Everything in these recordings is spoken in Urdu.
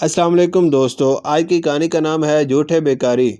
السلام علیکم دوستو، آج کی کہانی کا نام ہے جھوٹے بیکاری۔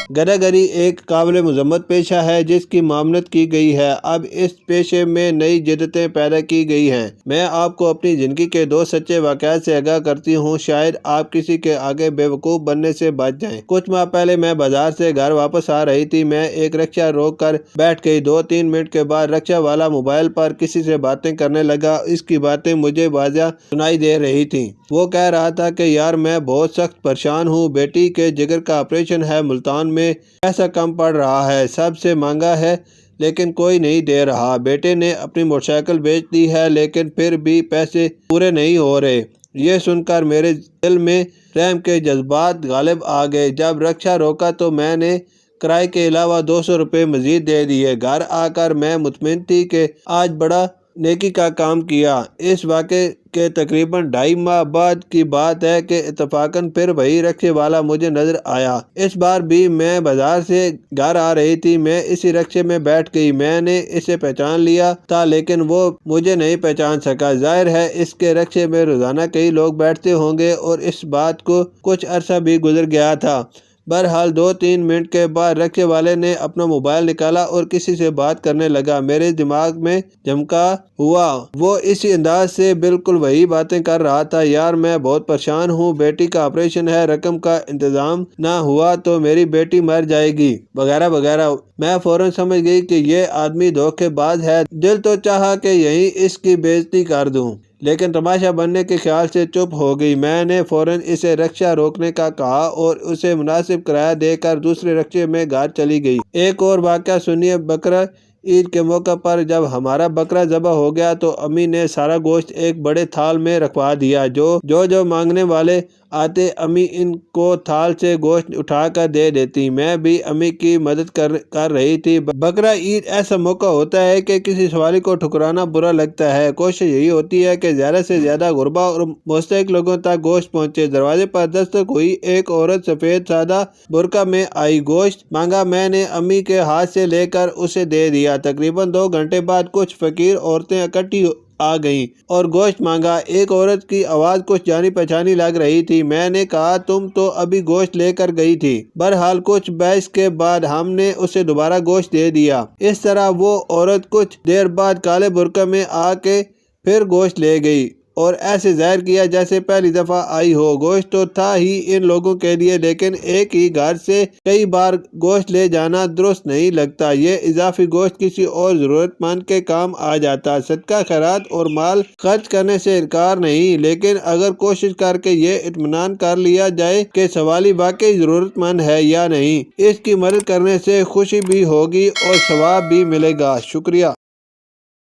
گدھا گری ایک قابل مذمت پیشہ ہے جس کی ممانعت کی گئی ہے۔ اب اس پیشے میں نئی جدتیں پیدا کی گئی ہیں۔ میں آپ کو اپنی زندگی کے 2 سچے واقعات سے آگاہ کرتی ہوں، شاید آپ کسی کے آگے بے وقوف بننے سے بچ جائیں۔ کچھ ماہ پہلے میں بازار سے گھر واپس آ رہی تھی۔ میں ایک رکشہ روک کر بیٹھ گئی۔ 2-3 منٹ کے بعد رکشہ والا موبائل پر کسی سے باتیں کرنے لگا۔ اس کی باتیں مجھے واضح سنائی دے رہی تھیں۔ وہ کہہ رہا تھا کہ یار میں بہت سخت پریشان ہوں، بیٹی کے جگر کا آپریشن ہے، ملتان میں پیسہ کم پڑ رہا ہے، سب سے مانگا ہے لیکن کوئی نہیں دے رہا۔ بیٹے نے اپنی موٹر سائیکل بیچ دی ہے لیکن پھر بھی پیسے پورے نہیں ہو رہے۔ یہ سن کر میرے دل میں رحم کے جذبات غالب آ گئے۔ جب رکشہ روکا تو میں نے کرائے کے علاوہ 200 روپے مزید دے دیے۔ گھر آ کر میں مطمئن تھی کہ آج بڑا نیکی کا کام کیا۔ اس واقعے کے تقریباً 2.5 ماہ بعد کی بات ہے کہ اتفاقاً پھر وہی رکشے والا مجھے نظر آیا۔ اس بار بھی میں بازار سے گھر آ رہی تھی۔ میں اسی رکشے میں بیٹھ گئی۔ میں نے اسے پہچان لیا تھا لیکن وہ مجھے نہیں پہچان سکا۔ ظاہر ہے اس کے رکشے میں روزانہ کئی لوگ بیٹھتے ہوں گے اور اس بات کو کچھ عرصہ بھی گزر گیا تھا۔ بہرحال 2-3 منٹ کے بعد رکشے والے نے اپنا موبائل نکالا اور کسی سے بات کرنے لگا۔ میرے دماغ میں جھمکا ہوا۔ وہ اسی انداز سے بالکل وہی باتیں کر رہا تھا، یار میں بہت پریشان ہوں، بیٹی کا آپریشن ہے، رقم کا انتظام نہ ہوا تو میری بیٹی مر جائے گی وغیرہ وغیرہ۔ میں فوراً سمجھ گئی کہ یہ آدمی دھوکے باز ہے۔ دل تو چاہا کہ یہیں اس کی بے عزتی کر دوں لیکن تماشا بننے کے خیال سے چپ ہو گئی۔ میں نے فوراً اسے رکشہ روکنے کا کہا اور اسے مناسب کرایہ دے کر دوسرے رکشے میں گھر چلی گئی۔ ایک اور واقعہ سنیے۔ بقرہ عید کے موقع پر جب ہمارا بکرا ذبح ہو گیا تو امی نے سارا گوشت ایک بڑے تھال میں رکھوا دیا۔ جو مانگنے والے آتے امی ان کو تھال سے گوشت اٹھا کر دے دیتی۔ میں بھی امی کی مدد کر رہی تھی۔ بقرہ عید ایسا موقع ہوتا ہے کہ کسی سوالی کو ٹھکرانا برا لگتا ہے۔ کوشش یہی ہوتی ہے کہ زیادہ سے زیادہ غربا اور مستحق لوگوں تک گوشت پہنچے۔ دروازے پر دستک ہوئی۔ ایک عورت سفید سادہ برقع میں آئی۔ گوشت مانگا۔ میں نے امی کے ہاتھ سے لے کر اسے دے دیا۔ تقریباً 2 گھنٹے بعد کچھ فقیر عورتیں اکٹھی آ گئیں اور گوشت مانگا۔ ایک عورت کی آواز کچھ جانی پہچانی لگ رہی تھی۔ میں نے کہا تم تو ابھی گوشت لے کر گئی تھی۔ بہرحال کچھ بحث کے بعد ہم نے اسے دوبارہ گوشت دے دیا۔ اس طرح وہ عورت کچھ دیر بعد کالے برقع میں آ کے پھر گوشت لے گئی اور ایسے ظاہر کیا جیسے پہلی دفعہ آئی ہو۔ گوشت تو تھا ہی ان لوگوں کے لیے لیکن ایک ہی گھر سے کئی بار گوشت لے جانا درست نہیں لگتا۔ یہ اضافی گوشت کسی اور ضرورت مند کے کام آ جاتا۔ صدقہ خیرات اور مال خرچ کرنے سے انکار نہیں، لیکن اگر کوشش کر کے یہ اطمینان کر لیا جائے کہ سوالی واقعی ضرورت مند ہے یا نہیں، اس کی مدد کرنے سے خوشی بھی ہوگی اور ثواب بھی ملے گا۔ شکریہ۔